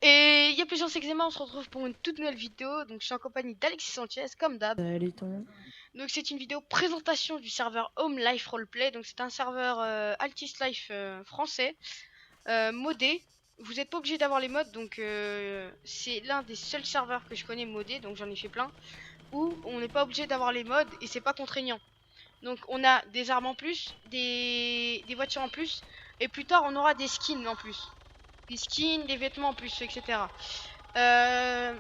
Et il y a plusieurs segments, on se retrouve pour une toute nouvelle vidéo. Donc je suis en compagnie d'Alexis Sanchez, comme d'hab. Salut tout le monde. Donc c'est une vidéo présentation du serveur Home Life Roleplay. Donc c'est un serveur Altis Life français, modé. Vous n'êtes pas obligé d'avoir les mods, donc c'est l'un des seuls serveurs que je connais modé, donc j'en ai fait plein, où on n'est pas obligé d'avoir les mods et c'est pas contraignant. Donc on a des armes en plus, des voitures en plus, et plus tard on aura des skins en plus. Des skins, des vêtements en plus, etc. Bah,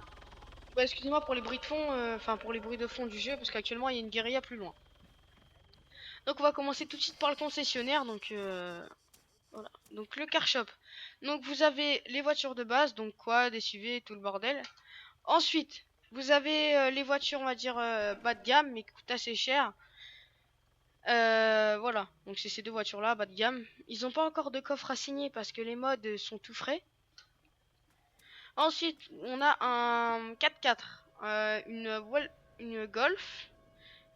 excusez-moi pour les bruits de fond, enfin pour les bruits de fond du jeu, parce qu'actuellement il y a une guérilla plus loin. Donc on va commencer tout de suite par le concessionnaire, donc voilà. Donc le car shop. Donc vous avez les voitures de base, donc quad, SUV, tout le bordel. Ensuite, vous avez les voitures, on va dire, bas de gamme, mais qui coûtent assez cher. Voilà, donc c'est ces deux voitures-là, bas de gamme. Ils n'ont pas encore de coffre à signer parce que les mods sont tout frais. Ensuite, on a un 4x4, une Golf,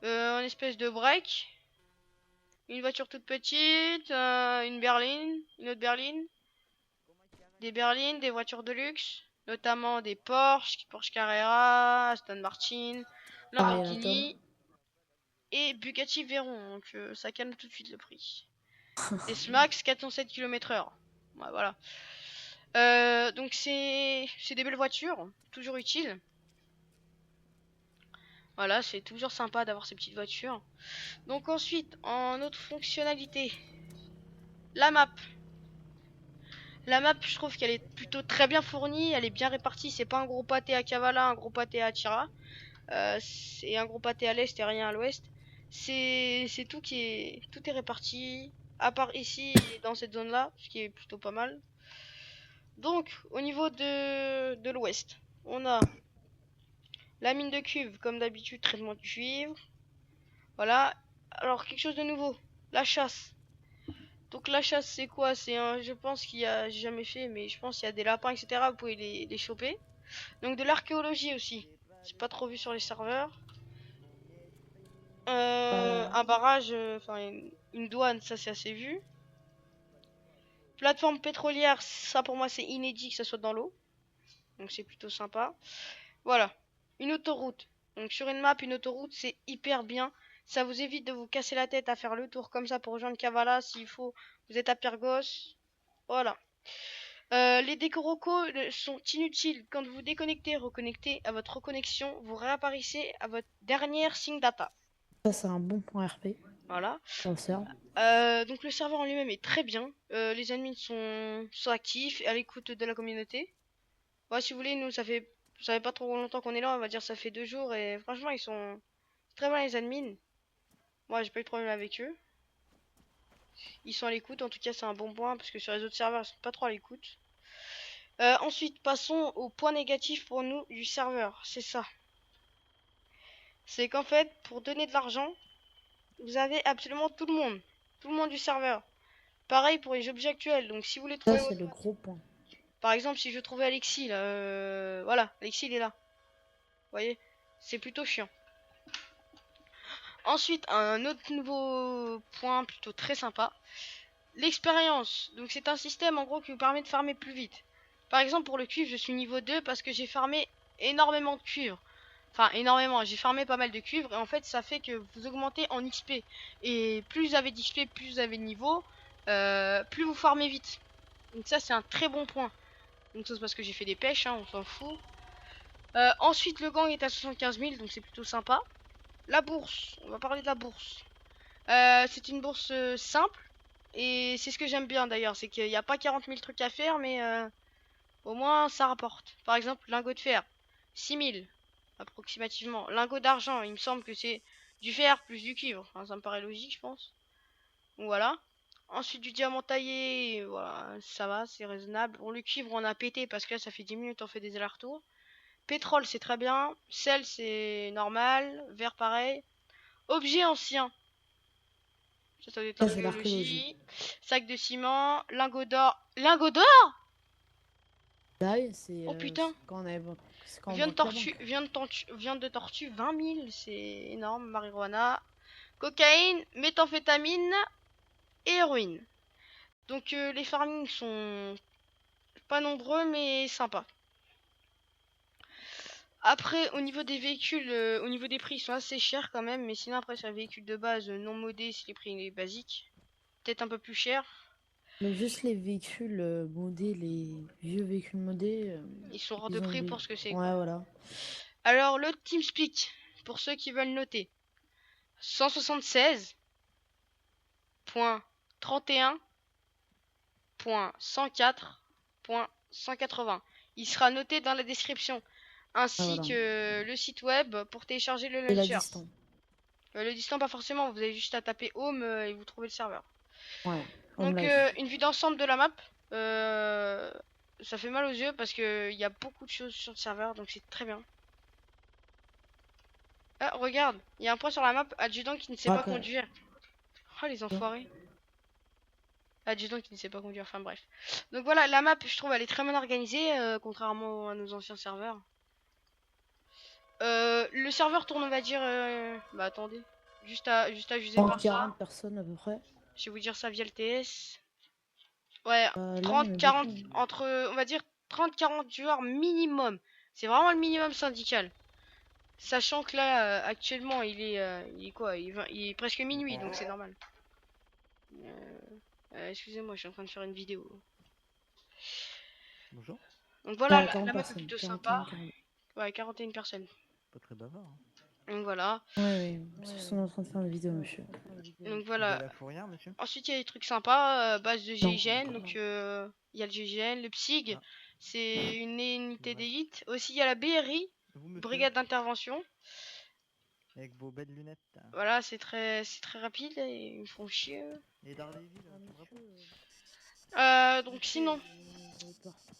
une espèce de break, une voiture toute petite, une berline, une autre berline, des berlines, des voitures de luxe, notamment des Porsche Carrera, Aston Martin, Lamborghini et Bugatti Veyron. Donc ça calme tout de suite le prix. S-Max 407 km/h. Ouais, voilà. Donc c'est des belles voitures, toujours utiles. Voilà, c'est toujours sympa d'avoir ces petites voitures. Donc ensuite, en autre fonctionnalité, la map. La map, je trouve qu'elle est plutôt très bien fournie, elle est bien répartie. C'est pas un gros pâté à Kavala, un gros pâté à Tira. C'est un gros pâté à l'est et rien à l'ouest. C'est tout est réparti. À part ici, dans cette zone-là, ce qui est plutôt pas mal. Donc, au niveau de l'ouest, on a la mine de cuivre, comme d'habitude, traitement du cuivre. Voilà. Alors, quelque chose de nouveau, la chasse. Donc, la chasse, c'est quoi? C'est un, je pense qu'il y a, j'ai jamais fait, mais je pense qu'il y a des lapins, etc. Vous pouvez les choper. Donc, de l'archéologie aussi. C'est pas trop vu sur les serveurs. Un barrage, enfin, une douane, ça c'est assez vu. Plateforme pétrolière, ça pour moi c'est inédit que ça soit dans l'eau. Donc, c'est plutôt sympa. Voilà, une autoroute. Donc sur une map, une autoroute, c'est hyper bien. Ça vous évite de vous casser la tête à faire le tour comme ça pour rejoindre Kavala s'il faut. Vous êtes à Pyrgos. Voilà. Les décorocos sont inutiles. Quand vous déconnectez, reconnectez à votre reconnexion, vous réapparaissez à votre dernière sync data. Ça, c'est un bon point RP Voilà. pour le serve. Donc le serveur en lui-même est très bien. Les admins sont actifs et à l'écoute de la communauté. Ouais, si vous voulez, nous, ça fait pas trop longtemps qu'on est là, on va dire ça fait 2 jours et franchement, ils sont très bons les admins. Moi, j'ai pas eu de problème avec eux. Ils sont à l'écoute, en tout cas, c'est un bon point parce que sur les autres serveurs, ils sont pas trop à l'écoute. Ensuite, passons au point négatif pour nous du serveur. C'est ça. C'est qu'en fait, pour donner de l'argent, vous avez absolument tout le monde. Tout le monde du serveur. Pareil pour les objets actuels. Donc, si vous voulez Ça, trouver c'est votre... le gros point. Par exemple, si je veux trouver Alexis, là, voilà, Alexis, il est là. Vous voyez, c'est plutôt chiant. Ensuite, un autre nouveau point plutôt très sympa, l'expérience. Donc c'est un système en gros qui vous permet de farmer plus vite. Par exemple pour le cuivre, je suis niveau 2 parce que j'ai farmé énormément de cuivre. Enfin énormément, j'ai farmé pas mal de cuivre et en fait ça fait que vous augmentez en XP. Et plus vous avez d'XP, plus vous avez de niveau, plus vous farmez vite. Donc ça c'est un très bon point. Donc ça c'est parce que j'ai fait des pêches, hein, on s'en fout. Ensuite le gang est à 75 000 donc c'est plutôt sympa. La bourse, on va parler de la bourse. C'est une bourse simple et c'est ce que j'aime bien d'ailleurs, c'est qu'il n'y a pas 40 000 trucs à faire, mais au moins ça rapporte. Par exemple, lingot de fer, 6 000 approximativement. Lingot d'argent, il me semble que c'est du fer plus du cuivre. Enfin, ça me paraît logique, je pense. Donc, voilà. Ensuite, du diamant taillé, voilà, ça va, c'est raisonnable. Bon, le cuivre, on a pété parce que là, ça fait 10 minutes, on fait des allers-retours. Pétrole, c'est très bien. Sel, c'est normal. Verre, pareil. Objet ancien. Ça doit être Ça, c'est l'archéologie. l'archéologie. Sac de ciment. Lingot d'or. Lingot d'or. Là, c'est Oh putain. quand on est, c'est quand on Viande de braque la tortue. banque. Viande de tortue, 20 000. C'est énorme. Marijuana. Cocaïne. Méthamphétamine. Et héroïne. Donc les farmings sont Pas nombreux, mais sympa. Après, au niveau des véhicules, au niveau des prix, ils sont assez chers quand même. Mais sinon, après, sur les véhicules de base non modés, c'est les prix basiques. Peut-être un peu plus cher. Mais juste les véhicules modés, les vieux véhicules modés, Ils sont hors de ils ont prix des... pour ce que c'est, quoi. Ouais, voilà. Alors, le TeamSpeak, pour ceux qui veulent noter. 176.31.104.180. Il sera noté dans la description, Ah, ainsi voilà. que le site web pour télécharger le Et la launcher. distance. Le distant, pas forcément, vous avez juste à taper home et vous trouvez le serveur. Ouais. Home Donc, life. une vue d'ensemble de la map. Ça fait mal aux yeux parce qu'il y a beaucoup de choses sur le serveur, donc c'est très bien. Ah, regarde, il y a un point sur la map, adjudant qui ne sait pas Rappel. conduire. Oh, les enfoirés. Adjudant qui ne sait pas conduire, enfin bref. Donc voilà, la map, je trouve, elle est très bien organisée, contrairement à nos anciens serveurs. Le serveur tourne, on va dire... Bah attendez, juste à juger par ça. 40 personnes à peu près. Je vais vous dire ça via le TS. Ouais, Là, on 30, est 40, beaucoup. entre, on va dire 30-40 joueurs minimum. C'est vraiment le minimum syndical. Sachant que là, actuellement, il est quoi? Il est presque minuit, donc c'est normal. Excusez-moi, je suis en train de faire une vidéo. Bonjour. Donc voilà, Ah, 40 la map est personnes. plutôt 41, sympa. 40. Ouais, 41 personnes. Pas très bavard. Hein. Donc voilà. Ouais, ouais. Parce qu'ils sont en train de faire une vidéo, monsieur. Donc Vous allez voilà. à Fourrière, monsieur? Ensuite, il y a des trucs sympas, base de Non. GIGN. Donc il y a le GIGN, le PSIG. Ah. C'est une unité Ouais. d'élite. Aussi, il y a la BRI, Vous, monsieur? brigade d'intervention. Avec vos belles lunettes. Voilà, c'est très rapide et ils me font chier. Et Daredevil, tu me réponds? Donc sinon,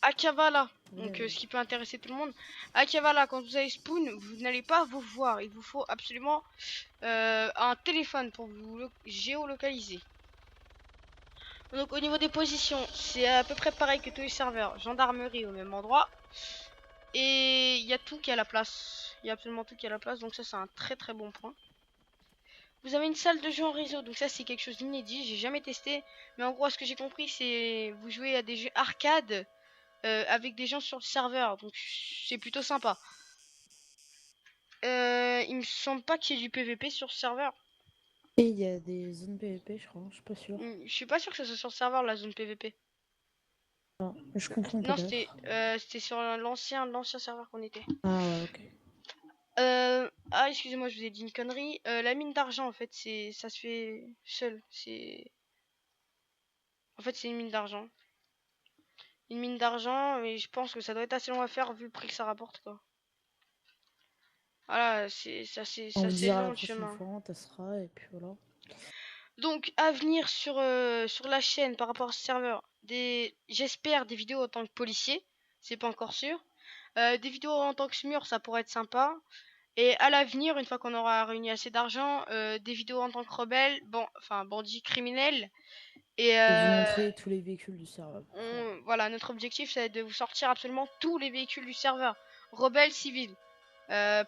à Kavala, donc Venez, ce qui peut intéresser tout le monde, à Kavala, quand vous avez spawn, vous n'allez pas vous voir. Il vous faut absolument un téléphone pour vous géolocaliser. Donc au niveau des positions, c'est à peu près pareil que tous les serveurs. Gendarmerie au même endroit. Et il y a tout qui est à la place. Il y a absolument tout qui est à la place. Donc ça, c'est un très bon point. Vous avez une salle de jeu en réseau. Donc ça, c'est quelque chose d'inédit. J'ai jamais testé. Mais en gros, ce que j'ai compris, c'est vous jouez à des jeux arcade avec des gens sur le serveur. Donc c'est plutôt sympa. Il me semble pas qu'il y ait du PVP sur le serveur. Et il y a des zones PVP, je crois. Je suis pas sûr. Je suis pas sûr que ce soit sur le serveur, la zone PVP. Non, je confonds Non, peut-être. c'était sur l'ancien serveur qu'on était. Ah ouais, ok. Ah, excusez-moi, je vous ai dit une connerie. La mine d'argent, en fait, ça se fait seul. En fait, c'est une mine d'argent. Une mine d'argent, mais je pense que ça doit être assez long à faire vu le prix que ça rapporte, quoi. Voilà, c'est On vous dira long la le prochaine chemin. fois, on testera et puis voilà. Donc, à venir sur la chaîne par rapport à ce serveur, j'espère des vidéos en tant que policier, c'est pas encore sûr. Des vidéos en tant que SMUR, ça pourrait être sympa. Et à l'avenir, une fois qu'on aura réuni assez d'argent, des vidéos en tant que rebelle, enfin bandit criminel. Et vous montrer tous les véhicules du serveur. voilà, notre objectif, c'est de vous sortir absolument tous les véhicules du serveur, rebelles, civils,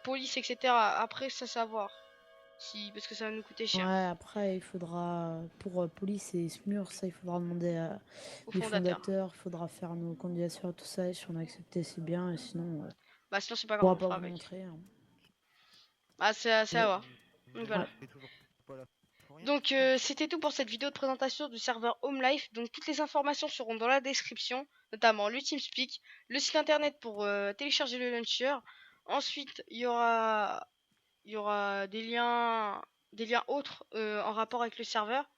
police, etc. Après, ça savoir. Parce que ça va nous coûter cher. Ouais, après, il faudra, pour police et SMUR, ça, il faudra demander Au les fondateur. fondateurs, il faudra faire nos candidatures et tout ça, et si on a accepté, c'est bien, et sinon, Bah, sinon, c'est pas on grave, pourra on pas fera vous avec. montrer. Hein. Ah, c'est à voir. Donc voilà. Toujours pas la Fourrière? Donc c'était tout pour cette vidéo de présentation du serveur Home Life. Donc toutes les informations seront dans la description, notamment le TeamSpeak, le site internet pour télécharger le launcher. Ensuite, il y aura des liens autres en rapport avec le serveur.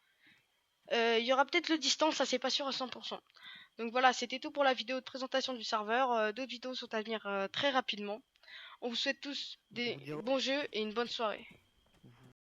Il y aura peut-être le distance, ça c'est pas sûr à 100%. Donc voilà, c'était tout pour la vidéo de présentation du serveur. D'autres vidéos sont à venir très rapidement. On vous souhaite tous des bons jeux et une bonne soirée.